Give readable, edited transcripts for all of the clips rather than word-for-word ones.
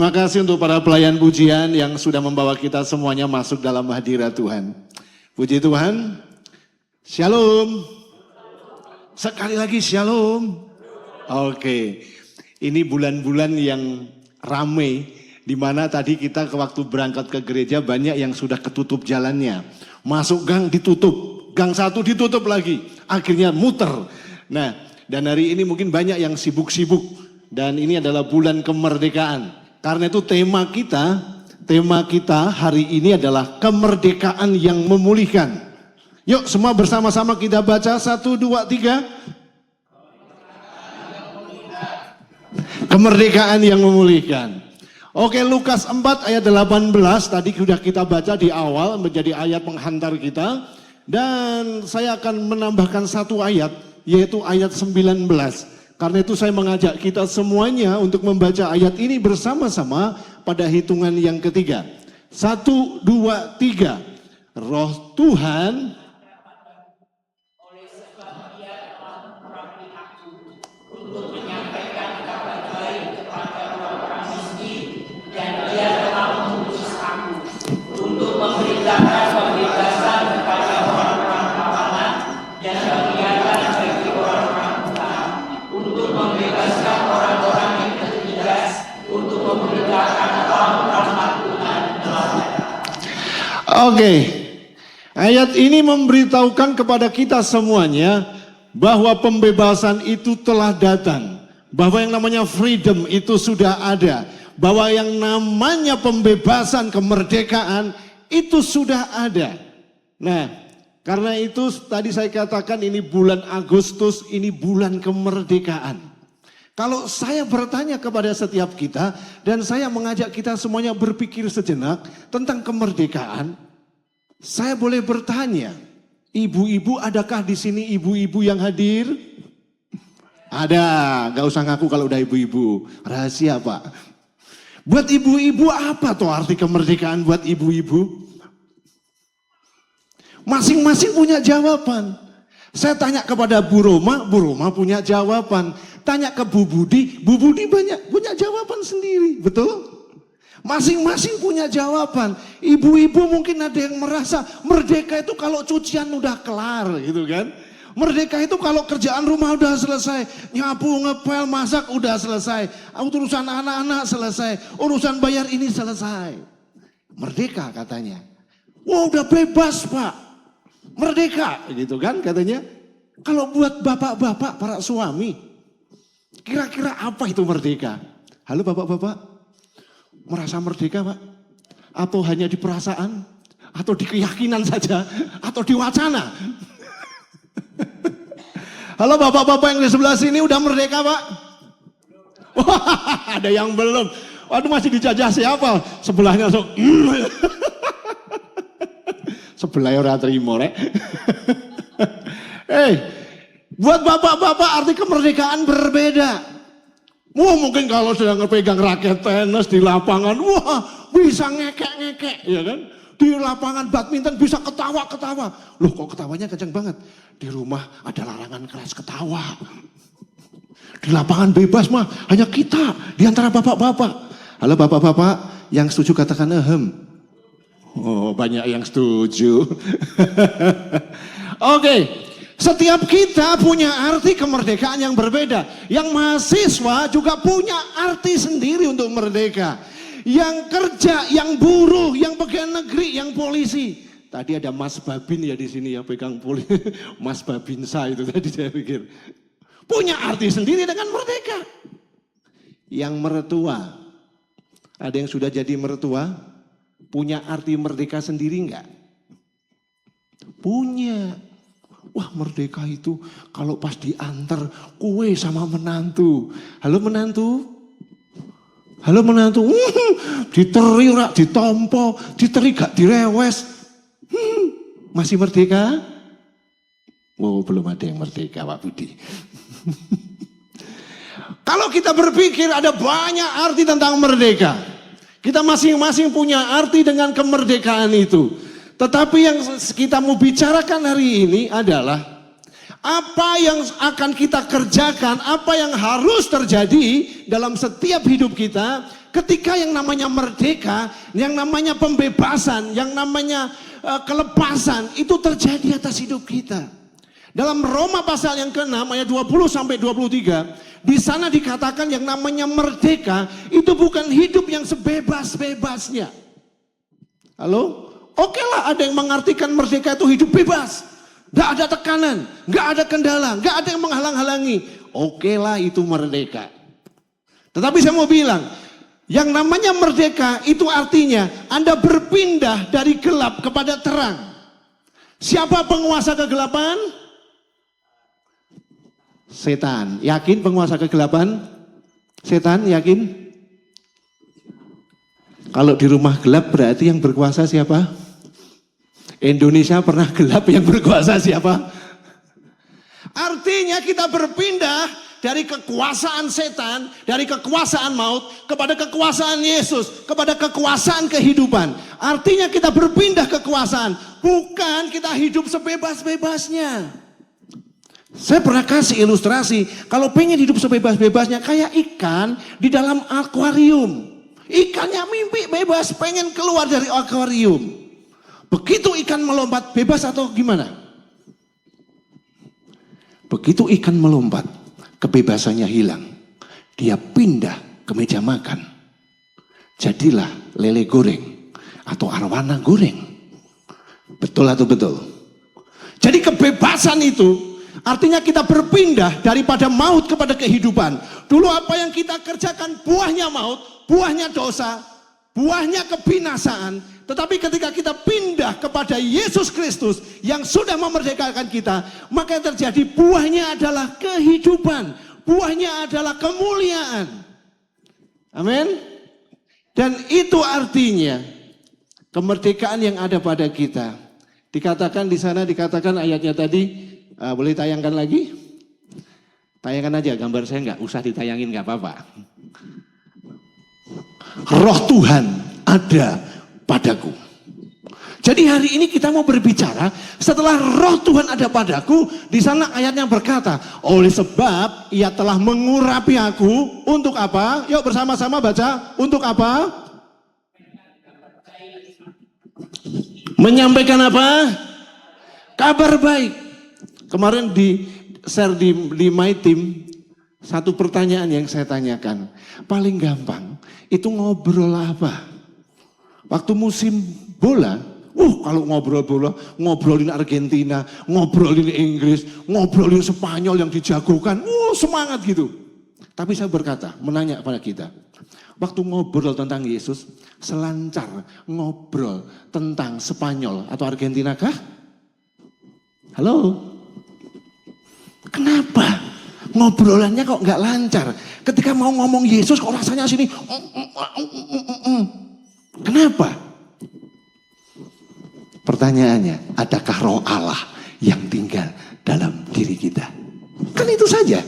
Terima kasih untuk para pelayan pujian yang sudah membawa kita semuanya masuk dalam hadirat Tuhan. Puji Tuhan. Shalom. Sekali lagi shalom. Oke. Ini bulan-bulan yang ramai, di mana tadi kita waktu berangkat ke gereja banyak yang sudah ketutup jalannya. Masuk gang ditutup, gang satu ditutup lagi, akhirnya muter. Nah, dan hari ini mungkin banyak yang sibuk-sibuk, dan ini adalah bulan kemerdekaan. Karena itu tema kita hari ini adalah kemerdekaan yang memulihkan. Yuk semua bersama-sama kita baca 1, 2, 3. Kemerdekaan yang memulihkan. Oke, Lukas 4 ayat 18 tadi sudah kita baca di awal menjadi ayat penghantar kita. Dan saya akan menambahkan satu ayat, yaitu ayat 19. Karena itu saya mengajak kita semuanya untuk membaca ayat ini bersama-sama pada hitungan yang ketiga. 1, 2, 3. Roh Tuhan oleh sebab Dia telah mengurapi aku untuk menyampaikan kabar baik kepada orang-orang miskin, dan Dia telah mengutus aku untuk memberitakan pembebasan kepada orang-orang tawanan dan penglihatan bagi orang-orang buta, untuk membebaskan orang-orang yang tertindas, untuk memberitakan rahmat Tuhan telah datang. Oke. Ayat ini memberitahukan kepada kita semuanya bahwa pembebasan itu telah datang. Bahwa yang namanya freedom itu sudah ada. Bahwa yang namanya pembebasan, kemerdekaan itu sudah ada. Nah, karena itu tadi saya katakan ini bulan Agustus, ini bulan kemerdekaan. Kalau saya bertanya kepada setiap kita dan saya mengajak kita semuanya berpikir sejenak tentang kemerdekaan, saya boleh bertanya, ibu-ibu adakah di sini ibu-ibu yang hadir? Ada, gak usah ngaku kalau udah ibu-ibu, rahasia Pak. Buat ibu-ibu apa tuh arti kemerdekaan buat ibu-ibu? Masing-masing punya jawaban. Saya tanya kepada Bu Roma punya jawaban. Tanya ke Bu Budi punya jawaban sendiri, betul? Masing-masing punya jawaban. Ibu-ibu mungkin ada yang merasa merdeka itu kalau cucian udah kelar gitu kan. Merdeka itu kalau kerjaan rumah udah selesai. Nyapu, ngepel, masak udah selesai. Urusan anak-anak selesai. Urusan bayar ini selesai. Merdeka katanya. Wah udah bebas Pak. Merdeka gitu kan katanya. Kalau buat bapak-bapak, para suami. Kira-kira apa itu merdeka? Halo bapak-bapak. Merasa merdeka Pak? Atau hanya di perasaan? Atau di keyakinan saja? Atau di wacana? Halo bapak-bapak yang di sebelah sini udah merdeka Pak? Wah, ada yang belum. Waduh masih dijajah siapa? Sebelahnya so. Sebelahnya orang terima rek. Buat bapak-bapak arti kemerdekaan berbeda. Wah mungkin kalau sedang pegang raket tenis di lapangan, wah bisa ngekek-ngekek ya kan. Di lapangan badminton bisa ketawa-ketawa. Loh kok ketawanya kencang banget. Di rumah ada larangan keras ketawa. Di lapangan bebas mah hanya kita di antara bapak-bapak. Halo bapak-bapak yang setuju katakan ehem. Oh banyak yang setuju. Oke. Setiap kita punya arti kemerdekaan yang berbeda. Yang mahasiswa juga punya arti sendiri untuk merdeka. Yang kerja, yang buruh, yang pegawai negeri, yang polisi. Tadi ada Mas Babin ya di sini ya pegang polisi. Mas Babinsa itu tadi saya pikir. Punya arti sendiri dengan merdeka. Yang mertua. Ada yang sudah jadi mertua? Punya arti merdeka sendiri enggak? Punya. Wah merdeka itu kalau pas diantar kue sama menantu. Halo menantu? Halo menantu? Diteri rak, ditompo, diteri gak direwes. Masih merdeka? Oh belum ada yang merdeka Pak Budi. Kalau kita berpikir ada banyak arti tentang merdeka. Kita masing-masing punya arti dengan kemerdekaan itu. Tetapi yang kita mau bicarakan hari ini adalah apa yang akan kita kerjakan, apa yang harus terjadi dalam setiap hidup kita ketika yang namanya merdeka, yang namanya pembebasan, yang namanya kelepasan itu terjadi atas hidup kita. Dalam Roma pasal yang ke-6 ayat 20 sampai 23, di sana dikatakan yang namanya merdeka itu bukan hidup yang sebebas-bebasnya. Halo? Oke lah, ada yang mengartikan merdeka itu hidup bebas. Gak ada tekanan, gak ada kendala, gak ada yang menghalang-halangi. Oke lah, itu merdeka. Tetapi saya mau bilang, yang namanya merdeka itu artinya Anda berpindah dari gelap kepada terang. Siapa penguasa kegelapan? Setan. Yakin penguasa kegelapan? Setan, yakin? Kalau di rumah gelap berarti yang berkuasa siapa? Indonesia pernah gelap, yang berkuasa siapa? Artinya kita berpindah dari kekuasaan setan, dari kekuasaan maut, kepada kekuasaan Yesus, kepada kekuasaan kehidupan. Artinya kita berpindah kekuasaan, bukan kita hidup sebebas-bebasnya. Saya pernah kasih ilustrasi, kalau pengen hidup sebebas-bebasnya kayak ikan di dalam akuarium. Ikannya mimpi bebas, pengen keluar dari akuarium. Begitu ikan melompat, bebas atau gimana? Begitu ikan melompat, kebebasannya hilang. Dia pindah ke meja makan. Jadilah lele goreng atau arwana goreng. Betul atau betul? Jadi kebebasan itu artinya kita berpindah daripada maut kepada kehidupan. Dulu apa yang kita kerjakan buahnya maut, buahnya dosa, buahnya kebinasaan. Tetapi ketika kita pindah kepada Yesus Kristus yang sudah memerdekakan kita, maka yang terjadi buahnya adalah kehidupan, buahnya adalah kemuliaan. Amin. Dan itu artinya kemerdekaan yang ada pada kita. Dikatakan di sana, dikatakan ayatnya tadi, boleh tayangkan lagi? Tayangkan aja, gambar saya nggak usah ditayangin, nggak apa-apa. Roh Tuhan ada padaku. Jadi hari ini kita mau berbicara setelah roh Tuhan ada padaku. Di sana ayatnya berkata, oleh sebab ia telah mengurapi aku. Untuk apa? Yuk bersama-sama baca. Untuk apa? Menyampaikan apa? Kabar baik. Kemarin di share di My Team, satu pertanyaan yang saya tanyakan. Paling gampang itu ngobrol apa? Waktu musim bola, kalau ngobrol bola, ngobrolin Argentina, ngobrolin Inggris, ngobrolin Spanyol yang dijagokan, semangat gitu. Tapi saya berkata, menanya pada kita, waktu ngobrol tentang Yesus, selancar ngobrol tentang Spanyol atau Argentina kah? Halo? Kenapa? Ngobrolannya kok nggak lancar? Ketika mau ngomong Yesus kok rasanya sini, kenapa? Pertanyaannya, adakah roh Allah yang tinggal dalam diri kita? Kan itu saja.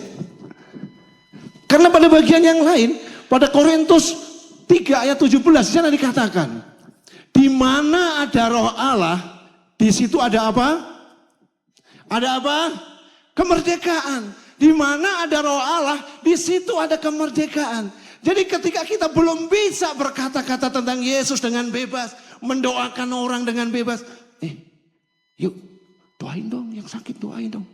Karena pada bagian yang lain, pada Korintus 3 ayat 17 di sana dikatakan, di mana ada roh Allah, di situ ada apa? Ada apa? Kemerdekaan. Di mana ada roh Allah, di situ ada kemerdekaan. Jadi ketika kita belum bisa berkata-kata tentang Yesus dengan bebas, mendoakan orang dengan bebas, yuk doain dong, yang sakit doain dong.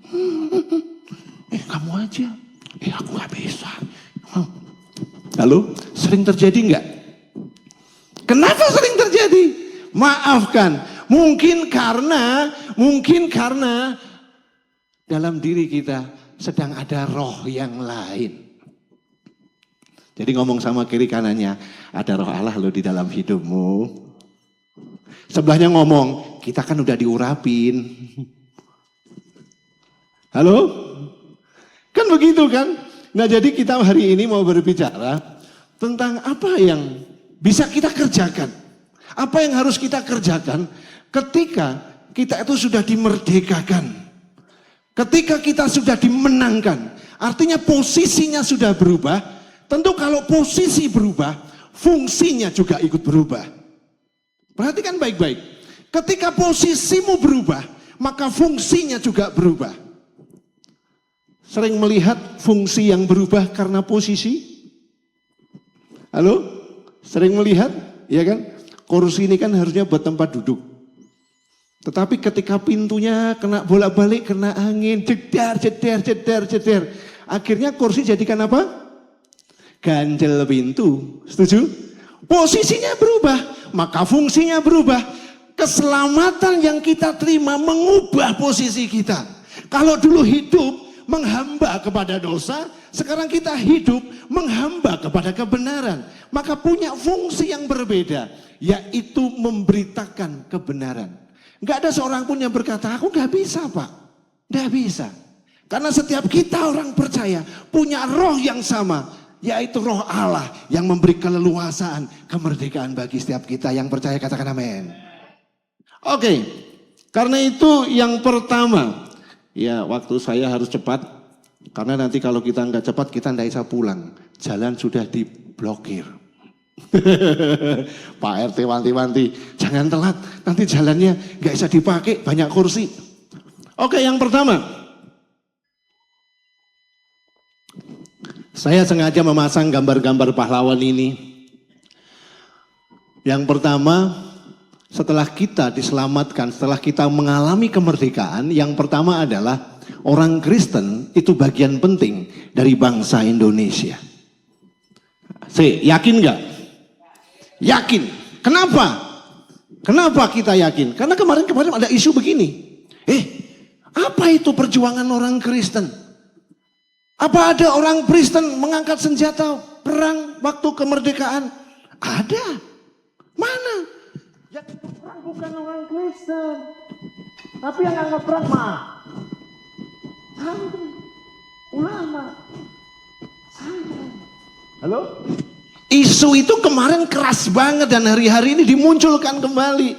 Kamu aja, aku gak bisa. Halo, sering terjadi enggak? Kenapa sering terjadi? Maafkan, mungkin karena dalam diri kita sedang ada roh yang lain. Jadi ngomong sama kiri kanannya, ada roh Allah lo di dalam hidupmu. Sebelahnya ngomong, kita kan udah diurapin. Halo? Kan begitu kan? Nah jadi kita hari ini mau berbicara tentang apa yang bisa kita kerjakan. Apa yang harus kita kerjakan ketika kita itu sudah dimerdekakan. Ketika kita sudah dimenangkan. Artinya posisinya sudah berubah. Tentu kalau posisi berubah, fungsinya juga ikut berubah. Perhatikan baik-baik. Ketika posisimu berubah, maka fungsinya juga berubah. Sering melihat fungsi yang berubah karena posisi? Halo? Sering melihat, ya kan? Kursi ini kan harusnya buat tempat duduk. Tetapi ketika pintunya kena bolak-balik, kena angin, jedar. Akhirnya kursi jadikan apa? Ganjel pintu. Setuju? Posisinya berubah, maka fungsinya berubah. Keselamatan yang kita terima mengubah posisi kita. Kalau dulu hidup menghamba kepada dosa, sekarang kita hidup menghamba kepada kebenaran. Maka punya fungsi yang berbeda, yaitu memberitakan kebenaran. Gak ada seorang pun yang berkata, aku gak bisa Pak. Gak bisa. Karena setiap kita orang percaya punya roh yang sama, yaitu roh Allah yang memberi keleluasaan, kemerdekaan bagi setiap kita yang percaya, katakan amin. Oke, karena itu yang pertama, ya waktu saya harus cepat, karena nanti kalau kita nggak cepat kita nggak bisa pulang, jalan sudah diblokir. Pak RT wanti-wanti, jangan telat, nanti jalannya nggak bisa dipakai, banyak kursi. Oke, yang pertama, saya sengaja memasang gambar-gambar pahlawan ini. Yang pertama, setelah kita diselamatkan, setelah kita mengalami kemerdekaan, yang pertama adalah orang Kristen itu bagian penting dari bangsa Indonesia. Yakin nggak? Yakin. Kenapa? Kenapa kita yakin? Karena kemarin ada isu begini. Apa itu perjuangan orang Kristen? Apa ada orang Kristen mengangkat senjata perang waktu kemerdekaan? Ada. Mana? Yang perang bukan orang Kristen. Tapi yang angkat perang mah santri, ulama, santri. Halo? Isu itu kemarin keras banget dan hari-hari ini dimunculkan kembali.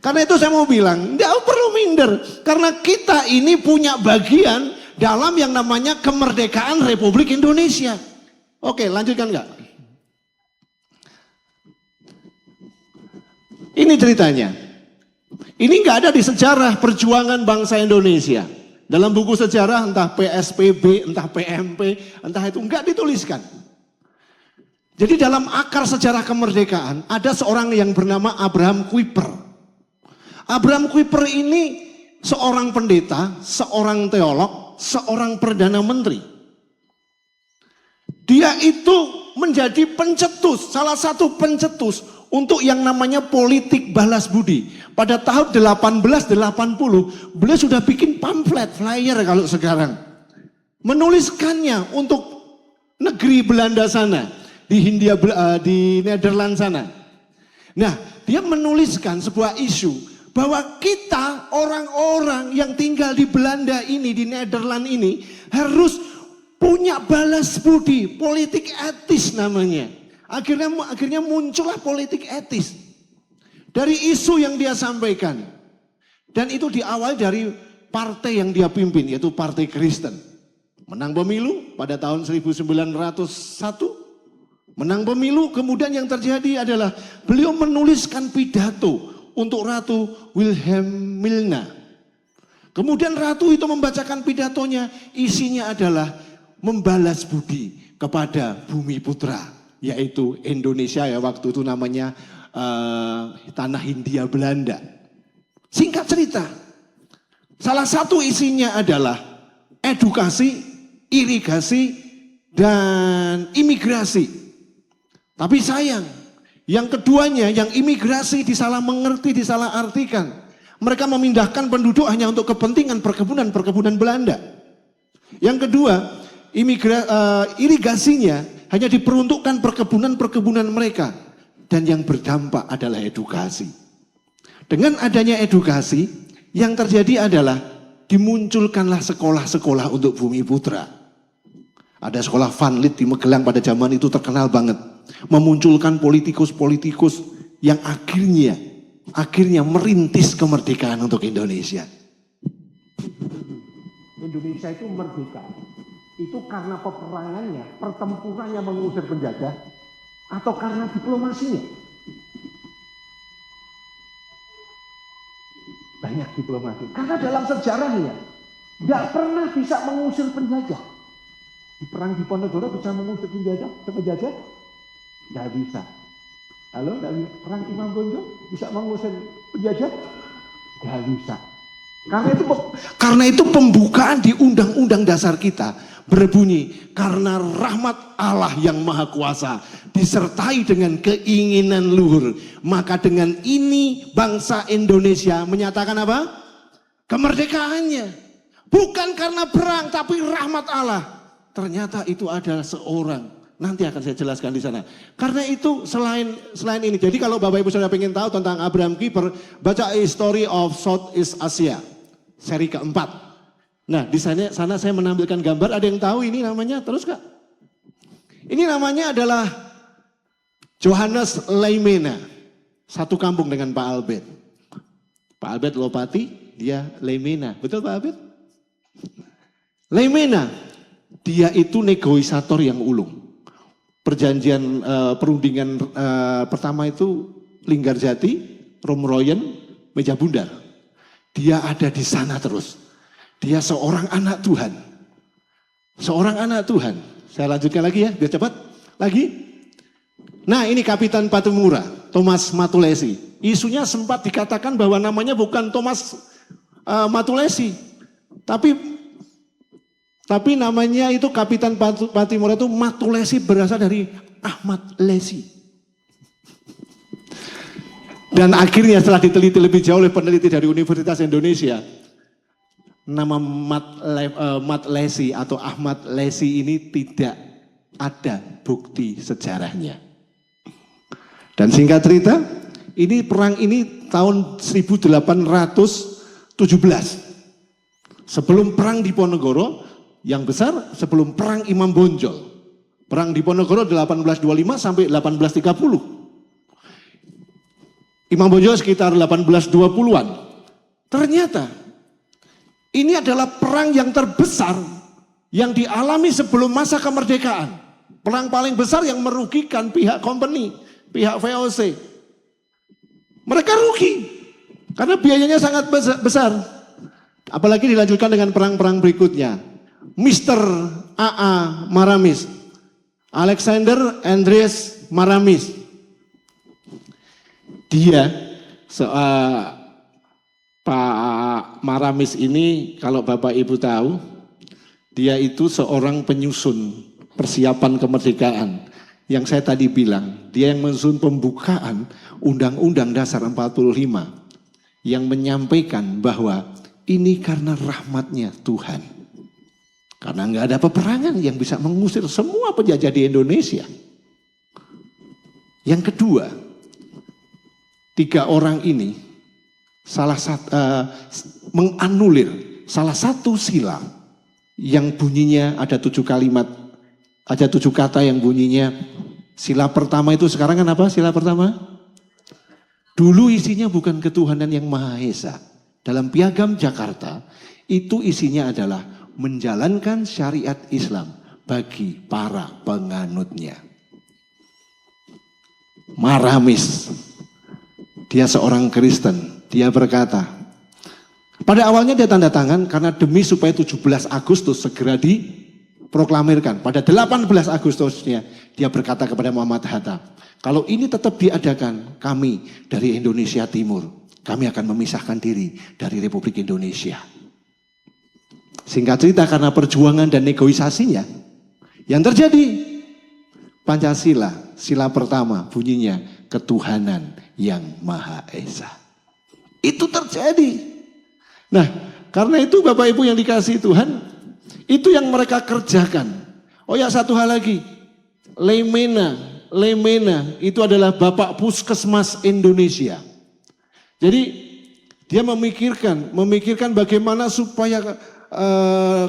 Karena itu saya mau bilang, tidak perlu minder. Karena kita ini punya bagian dalam yang namanya kemerdekaan Republik Indonesia. Oke, lanjutkan enggak? Ini ceritanya. Ini enggak ada di sejarah perjuangan bangsa Indonesia. Dalam buku sejarah entah PSPB, entah PMP, entah itu enggak dituliskan. Jadi dalam akar sejarah kemerdekaan ada seorang yang bernama Abraham Kuyper. Abraham Kuyper ini seorang pendeta, seorang teolog, seorang perdana menteri. Dia itu menjadi pencetus, salah satu pencetus untuk yang namanya politik balas budi. Pada tahun 1880 beliau sudah bikin pamflet, flyer kalau sekarang. Menuliskannya untuk negeri Belanda sana. Di Nederland sana. Nah, dia menuliskan sebuah isu bahwa kita orang-orang yang tinggal di Belanda ini, di Nederland ini harus punya balas budi, politik etis namanya. Akhirnya muncullah politik etis dari isu yang dia sampaikan. Dan itu diawali dari partai yang dia pimpin, yaitu Partai Kristen. Menang pemilu pada tahun 1901. Menang pemilu, kemudian yang terjadi adalah beliau menuliskan pidato untuk Ratu Wilhelmina. Kemudian Ratu itu membacakan pidatonya, isinya adalah membalas budi kepada Bumi Putra, yaitu Indonesia ya waktu itu namanya Tanah Hindia Belanda. Singkat cerita, salah satu isinya adalah edukasi, irigasi, dan imigrasi. Tapi sayang, yang keduanya, yang imigrasi disalah mengerti, disalah artikan. Mereka memindahkan penduduk hanya untuk kepentingan perkebunan Belanda. Yang kedua, irigasinya hanya diperuntukkan perkebunan mereka. Dan yang berdampak adalah edukasi. Dengan adanya edukasi, yang terjadi adalah dimunculkanlah sekolah-sekolah untuk Bumi Putra. Ada sekolah Van Lith di Magelang pada zaman itu terkenal banget. Memunculkan politikus-politikus yang akhirnya merintis kemerdekaan untuk Indonesia. Indonesia itu merdeka. Itu karena peperangannya, pertempurannya mengusir penjajah, atau karena diplomasinya? Banyak diplomasi. Karena dalam sejarahnya, tidak pernah bisa mengusir penjajah. Di perang Diponegoro bisa mengusir penjajah? Tidak bisa. Halo, dari perang Imam Bonjol bisa mengusir penjajah? Gak bisa. Karena itu pembukaan di Undang-Undang Dasar kita berbunyi, karena rahmat Allah yang Maha Kuasa disertai dengan keinginan luhur, maka dengan ini bangsa Indonesia menyatakan apa? Kemerdekaannya. Bukan karena perang, tapi rahmat Allah. Ternyata itu adalah seorang. Nanti akan saya jelaskan di sana. Karena itu selain ini, jadi kalau Bapak Ibu sudah ingin tahu tentang Abraham Kuyper, baca History of Southeast Asia, seri keempat. Nah di sana saya menampilkan gambar, ada yang tahu ini namanya, terus Kak? Ini namanya adalah Johannes Leimena, satu kampung dengan Pak Albert. Pak Albert Lopati, dia Leimena, betul Pak Albert? Leimena, dia itu negosiator yang ulung. Perjanjian perundingan pertama itu Linggarjati, Romroyen, Meja Bundar. Dia ada di sana terus. Dia seorang anak Tuhan. Seorang anak Tuhan. Saya lanjutkan lagi ya, biar cepat. Lagi. Nah ini Kapitan Patimura, Thomas Matulesi. Isunya sempat dikatakan bahwa namanya bukan Thomas Matulesi. Tapi namanya itu Kapitan Patimura itu Matulesi, berasal dari Ahmad Lesi. Dan akhirnya setelah diteliti lebih jauh oleh peneliti dari Universitas Indonesia, nama Mat Lesi atau Ahmad Lesi ini tidak ada bukti sejarahnya. Dan singkat cerita, ini perang ini tahun 1817. Sebelum perang Diponegoro yang besar, sebelum perang Imam Bonjol. Perang Diponegoro 1825 sampai 1830. Imam Bonjol sekitar 1820-an. Ternyata ini adalah perang yang terbesar yang dialami sebelum masa kemerdekaan. Perang paling besar yang merugikan pihak company, pihak VOC. Mereka rugi karena biayanya sangat besar. Apalagi dilanjutkan dengan perang-perang berikutnya. Mr. A.A. Maramis, Alexander Andreas Maramis. Dia, Pak Maramis ini kalau Bapak Ibu tahu, dia itu seorang penyusun persiapan kemerdekaan. Yang saya tadi bilang, dia yang menyusun pembukaan Undang-Undang Dasar 45. Yang menyampaikan bahwa ini karena rahmatnya Tuhan. Karena nggak ada peperangan yang bisa mengusir semua penjajah di Indonesia. Yang kedua, 3 orang ini menganulir salah satu sila yang bunyinya ada 7 kalimat, ada 7 kata yang bunyinya. Sila pertama itu sekarang kan apa? Sila pertama? Dulu isinya bukan ketuhanan yang Maha Esa. Dalam Piagam Jakarta itu isinya adalah menjalankan syariat Islam bagi para penganutnya. Maramis, dia seorang Kristen, dia berkata, pada awalnya dia tanda tangan karena demi supaya 17 Agustus segera diproklamirkan. Pada 18 Agustusnya dia berkata kepada Muhammad Hatta, kalau ini tetap diadakan, kami dari Indonesia Timur, kami akan memisahkan diri dari Republik Indonesia. Singkat cerita, karena perjuangan dan negosiasinya, yang terjadi Pancasila, sila pertama bunyinya ketuhanan yang Maha Esa. Itu terjadi. Nah, karena itu Bapak Ibu yang dikasihi Tuhan, itu yang mereka kerjakan. Oh ya, satu hal lagi, Leimena itu adalah Bapak Puskesmas Indonesia. Jadi dia memikirkan bagaimana supaya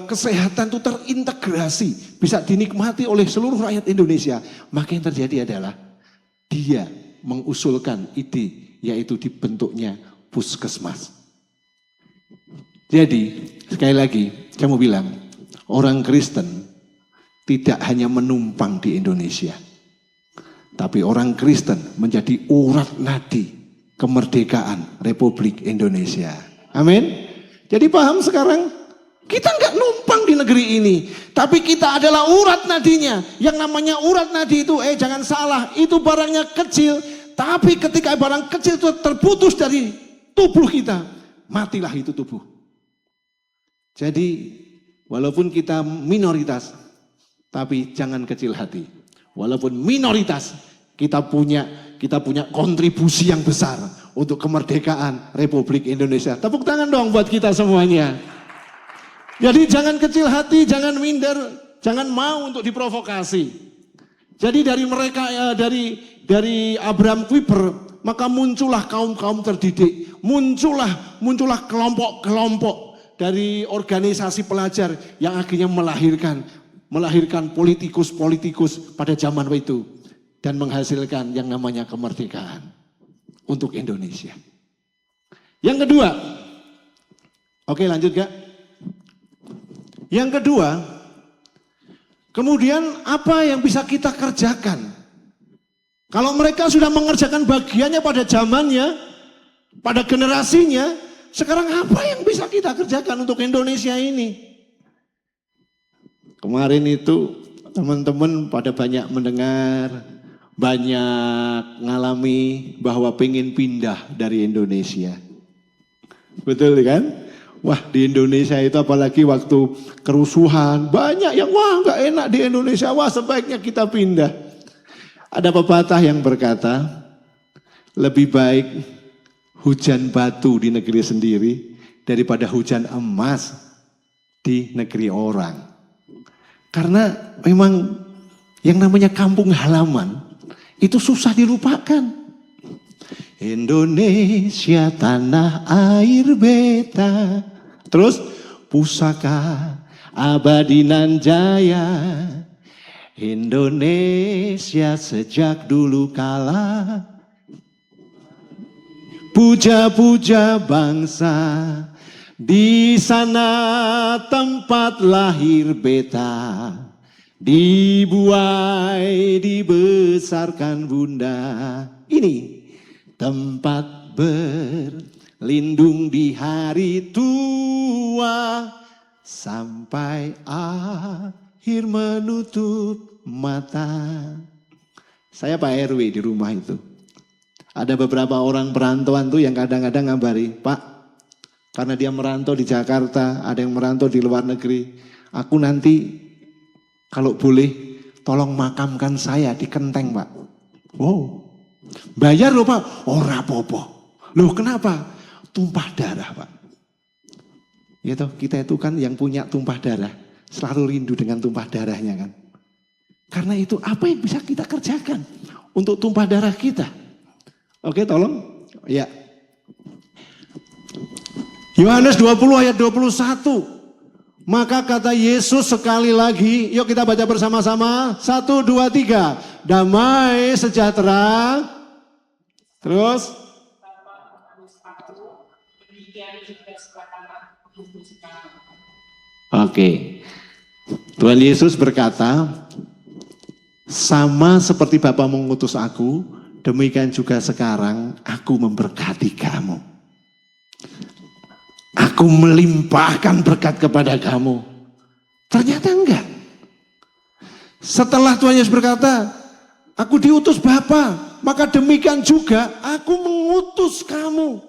kesehatan itu terintegrasi, bisa dinikmati oleh seluruh rakyat Indonesia. Maka yang terjadi adalah dia mengusulkan ide, yaitu dibentuknya puskesmas. Jadi sekali lagi saya mau bilang, orang Kristen tidak hanya menumpang di Indonesia, tapi orang Kristen menjadi urat nadi kemerdekaan Republik Indonesia. Amin. Jadi paham sekarang? Kita nggak numpang di negeri ini, tapi kita adalah urat nadinya. Yang namanya urat nadi itu, jangan salah, itu barangnya kecil, Tapi ketika barang kecil itu terputus dari tubuh kita, matilah itu tubuh. Jadi walaupun kita minoritas, tapi jangan kecil hati. Walaupun minoritas, kita punya kontribusi yang besar untuk kemerdekaan Republik Indonesia. Tepuk tangan dong buat kita semuanya. Jadi jangan kecil hati, jangan minder, jangan mau untuk diprovokasi. Jadi dari mereka, dari Abraham Kuyper, maka muncullah kaum-kaum terdidik, muncullah kelompok-kelompok dari organisasi pelajar yang akhirnya melahirkan politikus-politikus pada zaman itu dan menghasilkan yang namanya kemerdekaan untuk Indonesia. Yang kedua, oke lanjut Kak. Yang kedua, kemudian apa yang bisa kita kerjakan? Kalau mereka sudah mengerjakan bagiannya pada zamannya, pada generasinya, sekarang apa yang bisa kita kerjakan untuk Indonesia ini? Kemarin itu teman-teman pada banyak mendengar, banyak ngalami bahwa pengen pindah dari Indonesia. Betul kan? Wah di Indonesia itu apalagi waktu kerusuhan, banyak yang wah nggak enak di Indonesia, wah sebaiknya kita pindah. Ada pepatah yang berkata, lebih baik hujan batu di negeri sendiri daripada hujan emas di negeri orang. Karena memang yang namanya kampung halaman itu susah dilupakan. Indonesia tanah air beta, terus pusaka abadi nan jaya. Indonesia sejak dulu kala, puja-puja bangsa, di sana tempat lahir beta, dibuai dibesarkan bunda. Ini tempat berlindung di hari tua, sampai akhir menutup mata. Saya Pak RW di rumah itu. Ada beberapa orang perantauan tuh yang kadang-kadang ngabari, Pak, karena dia merantau di Jakarta, ada yang merantau di luar negeri. Aku nanti kalau boleh tolong makamkan saya di Kenteng, Pak. Wow, bayar loh Pak. Ora popo. Loh kenapa? Tumpah darah Pak. Gitu, kita itu kan yang punya tumpah darah, selalu rindu dengan tumpah darahnya kan. Karena itu apa yang bisa kita kerjakan untuk tumpah darah kita? Oke tolong. Ya. Yohanes 20 ayat 21. Maka kata Yesus sekali lagi, yuk kita baca bersama-sama. 1, 2, 3. Damai sejahtera. Terus. Oke. Tuhan Yesus berkata, sama seperti Bapa mengutus aku, demikian juga sekarang aku memberkati kamu. Aku melimpahkan berkat kepada kamu. Ternyata enggak. Setelah Tuhan Yesus berkata, aku diutus Bapa, maka demikian juga aku mengutus kamu.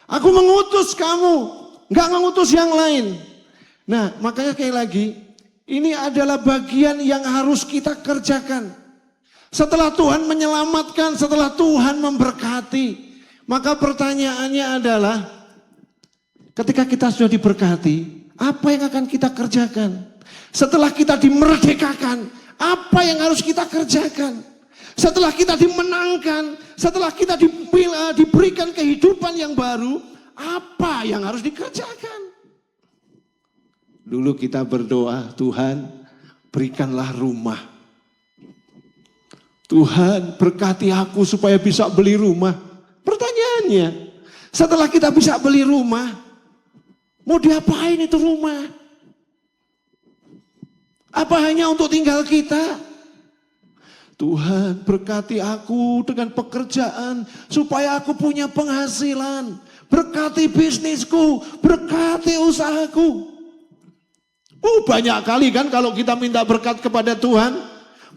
Aku mengutus kamu, enggak mengutus yang lain. Nah, makanya sekali lagi, ini adalah bagian yang harus kita kerjakan. Setelah Tuhan menyelamatkan, setelah Tuhan memberkati, maka pertanyaannya adalah, ketika kita sudah diberkati, apa yang akan kita kerjakan? Setelah kita dimerdekakan, apa yang harus kita kerjakan? Setelah kita dimenangkan, setelah kita diberikan kehidupan yang baru, apa yang harus dikerjakan? Dulu kita berdoa, Tuhan berikanlah rumah. Tuhan berkati aku supaya bisa beli rumah. Pertanyaannya, setelah kita bisa beli rumah, mau diapain itu rumah? Apa hanya untuk tinggal kita? Tuhan berkati aku dengan pekerjaan supaya aku punya penghasilan. Berkati bisnisku, berkati usahaku. Banyak kali kan kalau kita minta berkat kepada Tuhan,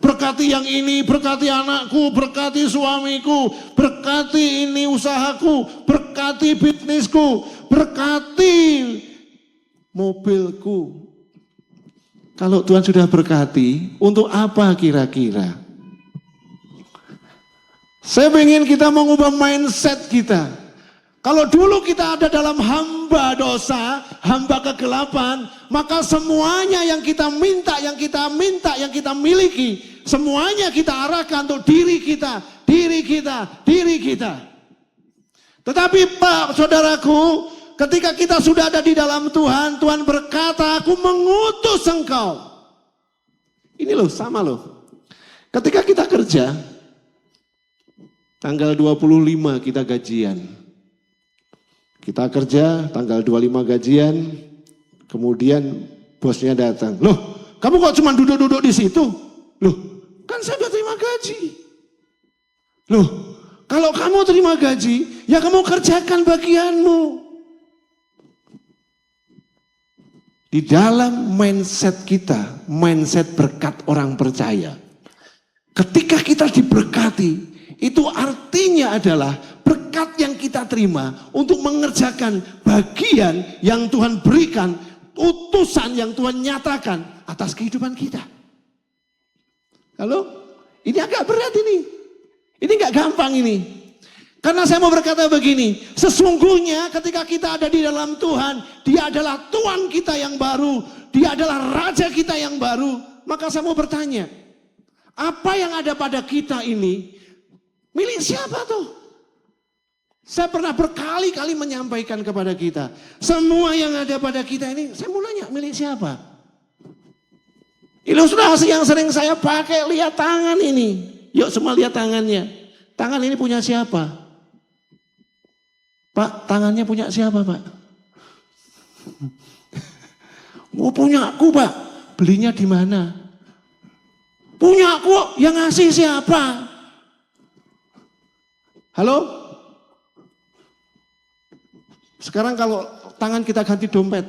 Berkati yang ini, berkati anakku, berkati suamiku, berkati ini usahaku, berkati bisnisku, berkati mobilku. Kalau Tuhan sudah berkati, untuk apa kira-kira? Saya ingin kita mengubah mindset kita. Kalau dulu kita ada dalam hamba dosa, hamba kegelapan, maka semuanya yang kita minta, yang kita miliki, semuanya kita arahkan untuk diri kita. Tetapi Pak, saudaraku, ketika kita sudah ada di dalam Tuhan, Tuhan berkata, aku mengutus engkau. Ini loh, sama loh. Ketika kita kerja, tanggal 25 kita gajian. Kita kerja, tanggal 25 gajian, kemudian bosnya datang. Loh, kamu kok cuma duduk-duduk di situ? Loh, kan saya udah terima gaji. Loh, kalau kamu terima gaji, ya kamu kerjakan bagianmu. Di dalam mindset kita, mindset berkat orang percaya. Ketika kita diberkati, itu artinya adalah berkat yang kita terima untuk mengerjakan bagian yang Tuhan berikan, utusan yang Tuhan nyatakan atas kehidupan kita. Halo? Ini agak berat ini. Ini gak gampang ini. Karena saya mau berkata begini, sesungguhnya ketika kita ada di dalam Tuhan, Dia adalah Tuhan kita yang baru, Dia adalah Raja kita yang baru. Maka saya mau bertanya, apa yang ada pada kita ini, milik siapa tuh? Saya pernah berkali-kali menyampaikan kepada kita, semua yang ada pada kita ini, saya mau nanya, milik siapa? Ilustrasi yang sering saya pakai, lihat tangan ini. Yuk semua lihat tangannya. Tangan ini punya siapa? Pak, tangannya punya siapa, Pak? Oh, punya aku, Pak. Belinya di mana? Punya aku, yang ngasih siapa? Halo? Sekarang kalau tangan kita ganti dompet.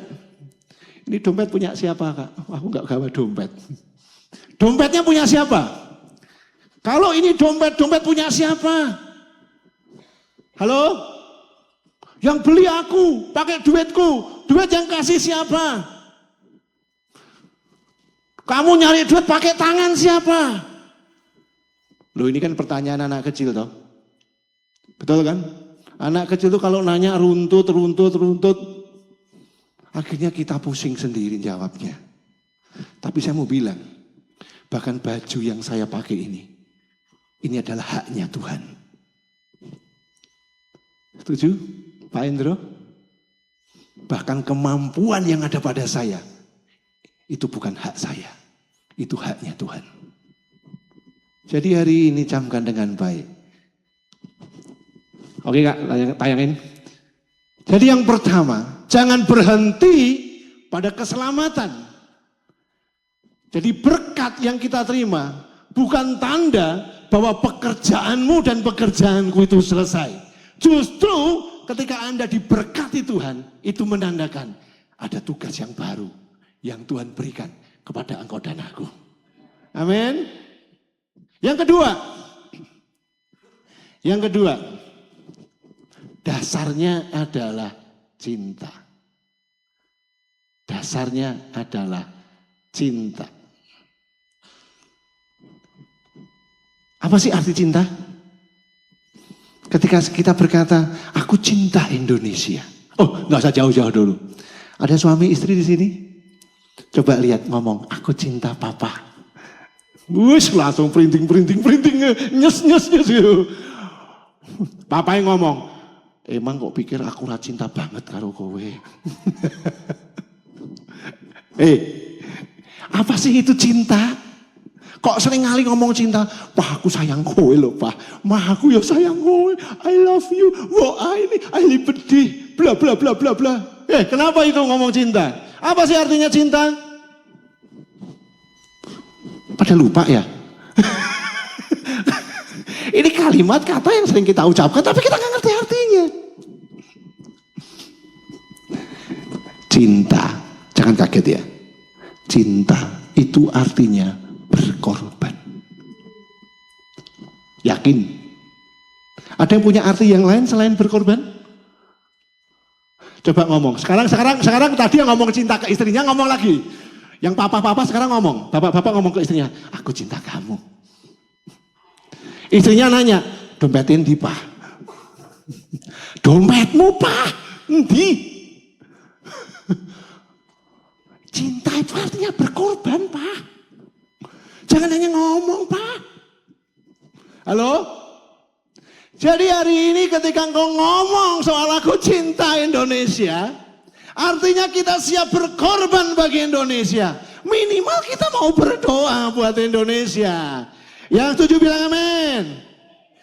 Ini dompet punya siapa, Kak? Aku nggak gawe dompet. Dompetnya punya siapa? Kalau ini dompet punya siapa? Halo? Yang beli aku, pakai duitku. Duit yang kasih siapa? Kamu nyari duit pakai tangan siapa? Loh, ini kan pertanyaan anak kecil toh. Betul kan? Anak kecil itu kalau nanya runtut. Akhirnya kita pusing sendiri jawabnya. Tapi saya mau bilang, bahkan baju yang saya pakai ini adalah haknya Tuhan. Setuju Pak Endro? Bahkan kemampuan yang ada pada saya, itu bukan hak saya. Itu haknya Tuhan. Jadi hari ini camkan dengan baik. Oke Kak, tayangin. Jadi yang pertama, jangan berhenti pada keselamatan. Jadi berkat yang kita terima bukan tanda bahwa pekerjaanmu dan pekerjaanku itu selesai. Justru ketika Anda diberkati Tuhan, itu menandakan ada tugas yang baru yang Tuhan berikan kepada engkau dan aku. Amin. Yang kedua, dasarnya adalah cinta. Dasarnya adalah cinta. Apa sih arti cinta? Ketika kita berkata, aku cinta Indonesia. Oh, nggak usah jauh-jauh dulu. Ada suami istri di sini? Coba lihat ngomong, aku cinta papa. Wush, langsung printing, nyes. Papa yang ngomong, emang kok pikir aku cinta banget karo kowe. Apa sih itu cinta? Kok sering kali ngomong cinta, Pak aku sayang kowe loh Pak. Mah aku ya sayang kowe, I love you. Wah ini, I pedih, bla bla bla bla bla. Kenapa itu ngomong cinta? Apa sih artinya cinta? Pada lupa ya? Ini kalimat kata yang sering kita ucapkan, tapi kita nggak ngerti artinya. Cinta, jangan kaget ya. Cinta itu artinya berkorban. Yakin? Ada yang punya arti yang lain selain berkorban? Coba ngomong. Sekarang tadi yang ngomong cinta ke istrinya ngomong lagi. Yang papa sekarang ngomong. Bapak ngomong ke istrinya, aku cinta kamu. Istrinya nanya, dompetnya endi, Pak? Dompetmu, Pak. Endi? Cinta itu artinya berkorban, Pak. Jangan hanya ngomong, Pak. Halo? Jadi hari ini ketika engkau ngomong soal aku cinta Indonesia, artinya kita siap berkorban bagi Indonesia. Minimal kita mau berdoa buat Indonesia. Yang setuju bilang amin.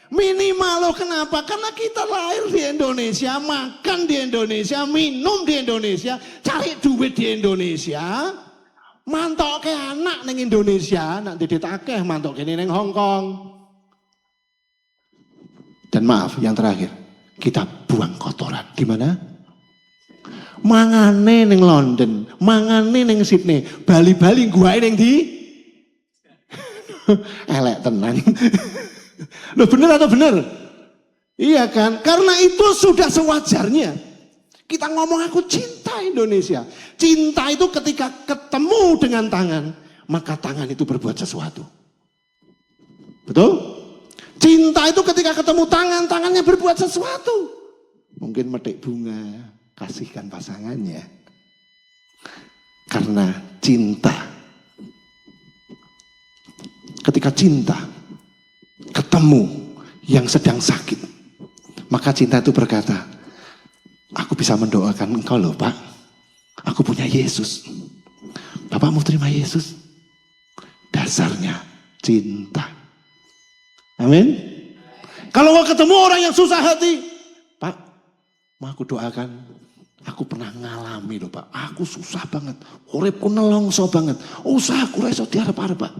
Minimal loh, kenapa? Karena kita lahir di Indonesia, makan di Indonesia, minum di Indonesia, cari duit di Indonesia. Mantok ke anak neng Indonesia, nanti ditakeh mantok kene neng Hong Kong. Dan maaf, yang terakhir, kita buang kotoran. Di mana? Mangane neng London, mangane neng Sydney, Bali gua neng di elek tenan. Loh bener atau bener? Iya kan? Karena itu sudah sewajarnya. Kita ngomong aku cinta Indonesia. Cinta itu ketika ketemu dengan tangan, maka tangan itu berbuat sesuatu. Betul? Cinta itu ketika ketemu tangan, tangannya berbuat sesuatu. Mungkin metik bunga, kasihkan pasangannya. Karena cinta. Ketika cinta ketemu yang sedang sakit, maka cinta itu berkata, aku bisa mendoakan engkau loh, Pak. Aku punya Yesus. Bapak mau terima Yesus? Dasarnya cinta. Amin. Kalau mau ketemu orang yang susah hati, Pak, mau aku doakan. Aku pernah ngalami loh, Pak. Aku susah banget. Uripku nelongso banget. Usahaku reso diarep-arep, Pak.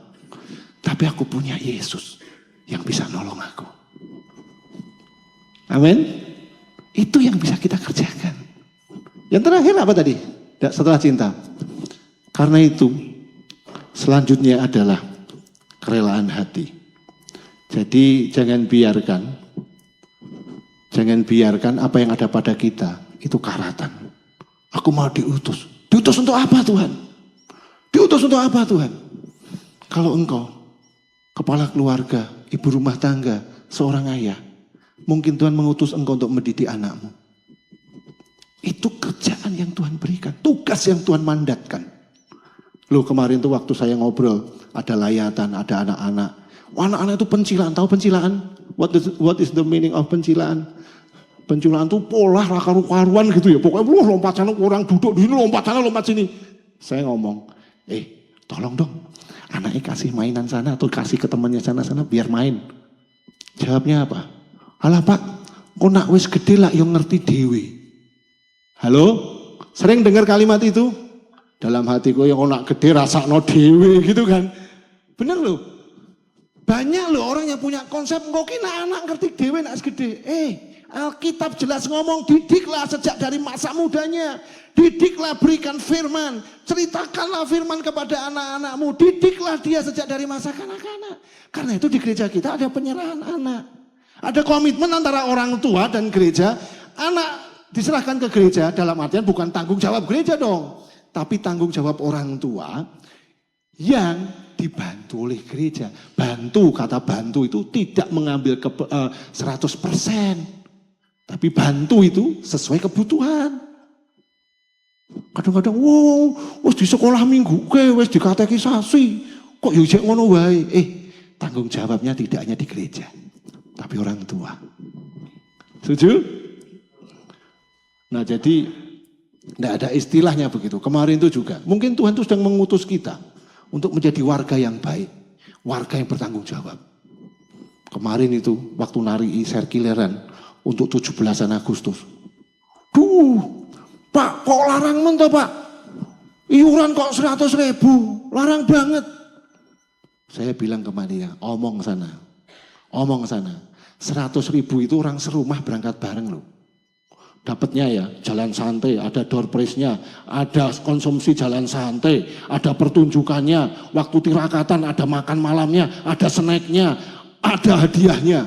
Tapi aku punya Yesus yang bisa nolong aku. Amin. Itu yang bisa kita kerjakan. Yang terakhir apa tadi? Setelah cinta. Karena itu, selanjutnya adalah kerelaan hati. Jadi jangan biarkan apa yang ada pada kita itu karatan. Aku mau diutus. Diutus untuk apa, Tuhan? Diutus untuk apa, Tuhan? Kalau engkau kepala keluarga, ibu rumah tangga, seorang ayah, mungkin Tuhan mengutus engkau untuk mendidik anakmu. Itu kerjaan yang Tuhan berikan, tugas yang Tuhan mandatkan. Loh, kemarin tuh waktu saya ngobrol, ada layatan, ada anak-anak. Anak-anak itu pencilaan, tahu pencilaan? What is the meaning of pencilaan? Pencilaan itu pola karu-karuan gitu ya. Pokoknya lu lompat sana, orang duduk di sini, lompat sana, lompat sini. Saya ngomong, tolong dong, anaknya kasih mainan sana atau kasih ke temannya sana biar main. Jawabnya apa? Alah Pak, kok nak wis gede lah yang ngerti dewe. Halo? Sering dengar kalimat itu? Dalam hatiku yang nak gede rasakno dewe gitu kan. Bener loh. Banyak loh orang yang punya konsep kok kena anak ngerti dewe nak gede. Alkitab jelas ngomong, didiklah sejak dari masa mudanya. Didiklah, berikan firman. Ceritakanlah firman kepada anak-anakmu. Didiklah dia sejak dari masa kanak-kanak. Karena itu di gereja kita ada penyerahan anak. Ada komitmen antara orang tua dan gereja. Anak diserahkan ke gereja dalam artian bukan tanggung jawab gereja dong. Tapi tanggung jawab orang tua yang dibantu oleh gereja. Bantu, kata bantu itu tidak mengambil 100%. Tapi bantu itu sesuai kebutuhan. Kadang-kadang, wis di sekolah minggu wis dikatekisasi. Kok yo jek ngono wae? Tanggung jawabnya tidak hanya di gereja, tapi orang tua. Setuju? Nah, jadi tidak ada istilahnya begitu. Kemarin itu juga, mungkin Tuhan itu sedang mengutus kita untuk menjadi warga yang baik, warga yang bertanggung jawab. Kemarin itu waktu nari serkileran untuk 17 Agustus. Pak, kok larang toh Pak? Iuran kok 100.000, larang banget. Saya bilang ke Maria, omong sana. 100.000 itu orang serumah berangkat bareng loh. Dapatnya ya jalan santai, ada door prize-nya, ada konsumsi jalan santai, ada pertunjukannya, waktu tirakatan ada makan malamnya, ada snack-nya, ada hadiahnya.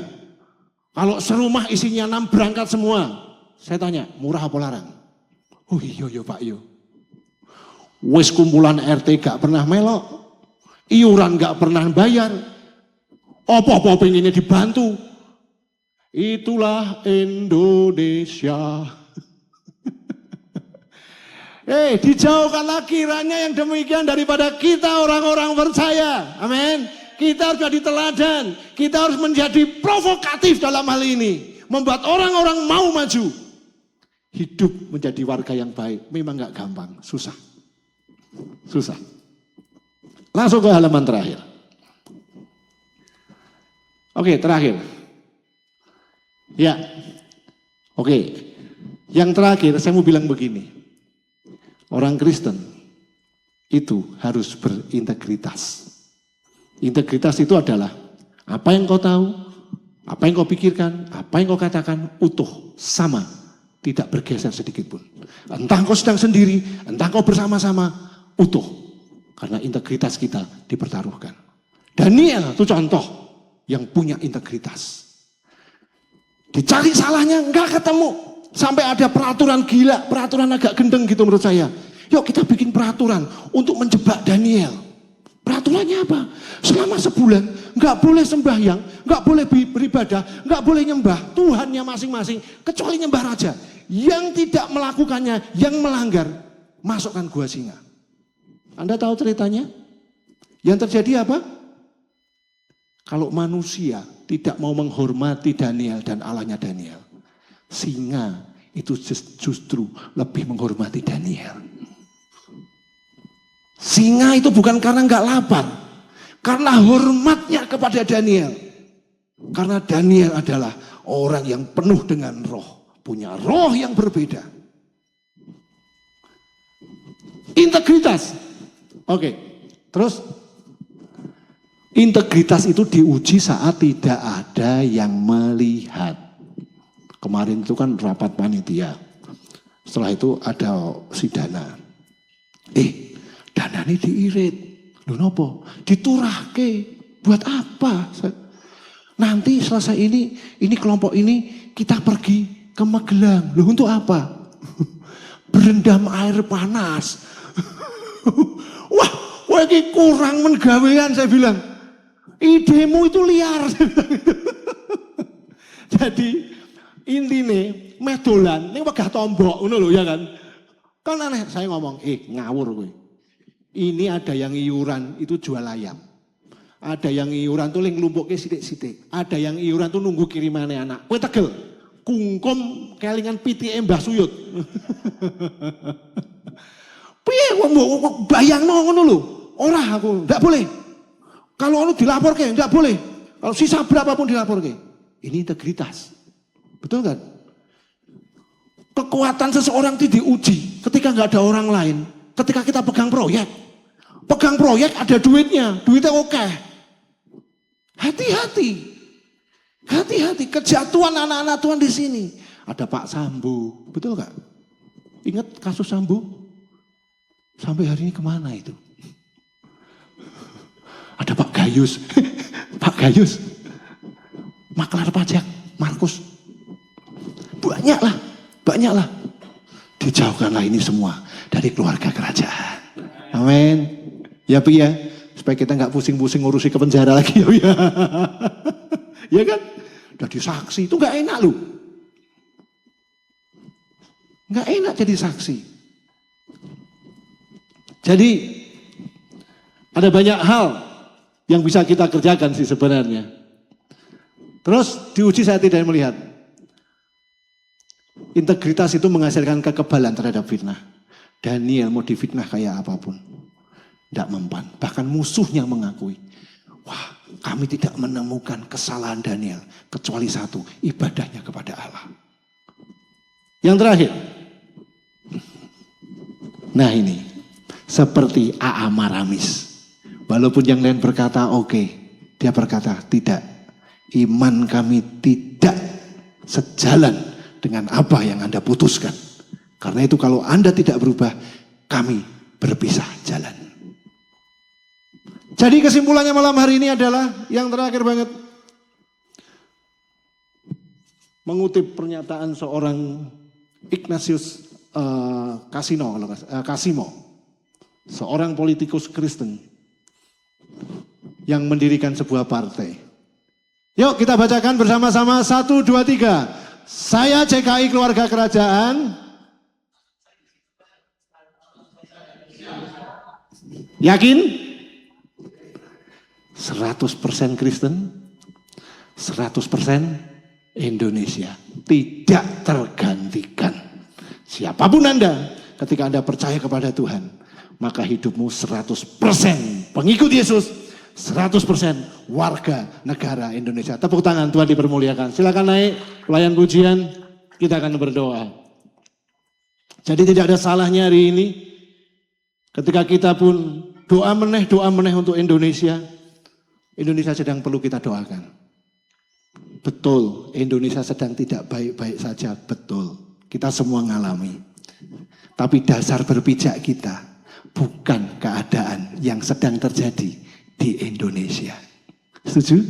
Kalau serumah isinya 6 berangkat semua. Saya tanya, murah apa larang? Oh iya Pak yo. Wis kumpulan RT gak pernah melok. Iuran gak pernah bayar. Apa-apa pengennya dibantu. Itulah Indonesia. Dijauhkanlah kiranya yang demikian daripada kita orang-orang percaya. Amin. Kita harus jadi teladan. Kita harus menjadi provokatif dalam hal ini. Membuat orang-orang mau maju. Hidup menjadi warga yang baik. Memang gak gampang. Susah. Langsung ke halaman terakhir. Oke, terakhir. Ya. Oke. Yang terakhir saya mau bilang begini. Orang Kristen itu harus berintegritas. Integritas itu adalah apa yang kau tahu, apa yang kau pikirkan, apa yang kau katakan utuh, sama, tidak bergeser sedikit pun. Entah kau sedang sendiri, entah kau bersama-sama, utuh. Karena integritas kita dipertaruhkan. Daniel itu contoh yang punya integritas. Dicari salahnya enggak ketemu. Sampai ada peraturan gila, peraturan agak gendeng gitu menurut saya. Yuk kita bikin peraturan untuk menjebak Daniel. Peraturannya apa? Selama sebulan nggak boleh sembahyang, nggak boleh beribadah, nggak boleh nyembah Tuhannya masing-masing, kecuali nyembah raja. Yang tidak melakukannya, yang melanggar, masukkan gua singa. Anda tahu ceritanya? Yang terjadi apa? Kalau manusia tidak mau menghormati Daniel dan Allahnya Daniel, singa itu justru lebih menghormati Daniel. Singa itu bukan karena nggak lapar, karena hormatnya kepada Daniel. Karena Daniel adalah orang yang penuh dengan roh, punya roh yang berbeda. Integritas. Oke, terus integritas itu diuji saat tidak ada yang melihat. Kemarin itu kan rapat panitia. Setelah itu ada si Dana. Dana ini diirit. Loh nopo? Diturahke. Buat apa? Nanti selesai ini kelompok ini kita pergi ke Magelang. Loh untuk apa? Berendam air panas. Wah ini kurang menggawean saya bilang. Idemu itu liar. Jadi intinya medolan, ini wegah tombok, ngono lho ya kan. Kan aneh, saya ngomong, ngawur gue. Ini ada yang iuran itu jual ayam. Ada yang iuran tuh ling lumpuke sithik-sithik. Ada yang iuran tuh nunggu kirimane anak. Kowe tegel, kungkum kelingan pitike Mbah Suyut. Piye bayangno ngono lho. Ora aku, ndak boleh. Kalau anu dilaporke, ndak boleh. Kalau sisa berapapun dilaporke. Ini integritas. Betul kan? Kekuatan seseorang itu diuji ketika nggak ada orang lain. Ketika kita pegang proyek ada duitnya oke. Hati-hati kejatuhan anak-anak Tuhan di sini. Ada Pak Sambo, betul nggak? Ingat kasus Sambo? Sampai hari ini kemana itu? Ada Pak Gayus, Pak Gayus, maklar pajak, Markus. Banyaklah. Dijauhkanlah ini semua dari keluarga kerajaan. Amin. Ya Pi ya, supaya kita nggak pusing-pusing ngurusi ke penjara lagi ya. Ya kan? Jadi saksi itu nggak enak loh. Nggak enak jadi saksi. Jadi ada banyak hal yang bisa kita kerjakan sih sebenarnya. Terus diuji saya tidak melihat. Integritas itu menghasilkan kekebalan terhadap fitnah. Daniel mau difitnah kayak apapun. Tidak mempan. Bahkan musuhnya mengakui. Wah, kami tidak menemukan kesalahan Daniel. Kecuali satu, ibadahnya kepada Allah. Yang terakhir. Nah ini. Seperti A.A. Maramis. Walaupun yang lain berkata oke. Dia berkata tidak. Iman kami tidak sejalan dengan apa yang Anda putuskan. Karena itu kalau Anda tidak berubah, kami berpisah jalan. Jadi kesimpulannya malam hari ini adalah yang terakhir banget. mengutip pernyataan seorang Ignatius Casimo, seorang politikus Kristen yang mendirikan sebuah partai. Yuk kita bacakan bersama-sama 1, 2, 3. Saya CKI Keluarga Kerajaan. Yakin? 100% Kristen, 100% Indonesia. Tidak tergantikan. Siapapun Anda, ketika Anda percaya kepada Tuhan, maka hidupmu 100% pengikut Yesus, 100% warga negara Indonesia. Tepuk tangan, Tuhan dipermuliakan. Silakan naik, pelayan pujian, kita akan berdoa. Jadi tidak ada salahnya hari ini, ketika kita pun doa meneh untuk Indonesia. Indonesia sedang perlu kita doakan. Betul, Indonesia sedang tidak baik-baik saja, betul. Kita semua ngalami. Tapi dasar berpijak kita bukan keadaan yang sedang terjadi di Indonesia. Setuju?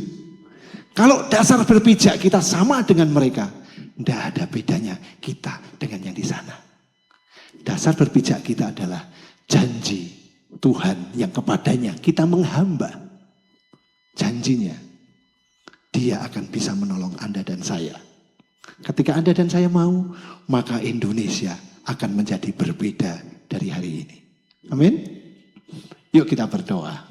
Kalau dasar berpijak kita sama dengan mereka, tidak ada bedanya kita dengan yang di sana. Dasar berpijak kita adalah janji Tuhan yang kepadanya kita menghamba. Janjinya, Dia akan bisa menolong Anda dan saya. Ketika Anda dan saya mau, maka Indonesia akan menjadi berbeda dari hari ini. Amin. Yuk kita berdoa.